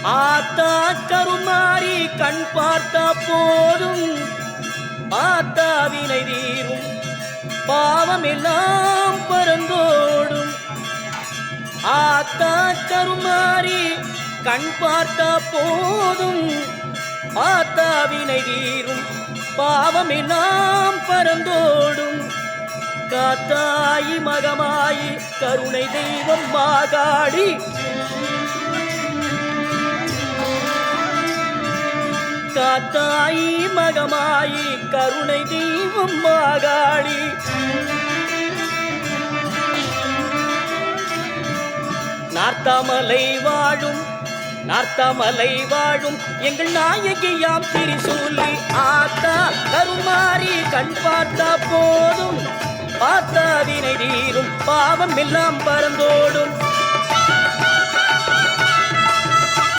ஆத்தா கருமாறி கண் பார்த்தா போதும் ஆத்தா வினை தீரும் பாவம் எல்லாம் பறந்தோடும். ஆத்தா கருமாறி கண் பார்த்தா போதும் ஆத்தா வினை தீரும் பாவம் எல்லாம் பறந்தோடும். காத்தாயி மகமாயி கருணை தெய்வம் மாகாடி காத்தாயி மகமாயி கருணை தெய்வம் மாகாடி. நார்த்தாமலை வாழும் நார்த்தாமலை வாழும் எங்கள் நாயகியாம் திரிசூலி ஆத்தா கருமாறி கண் பார்த்தா போதும் ஆத்தா வினை தீரும் பாவம் எல்லாம் பறந்தோடும்.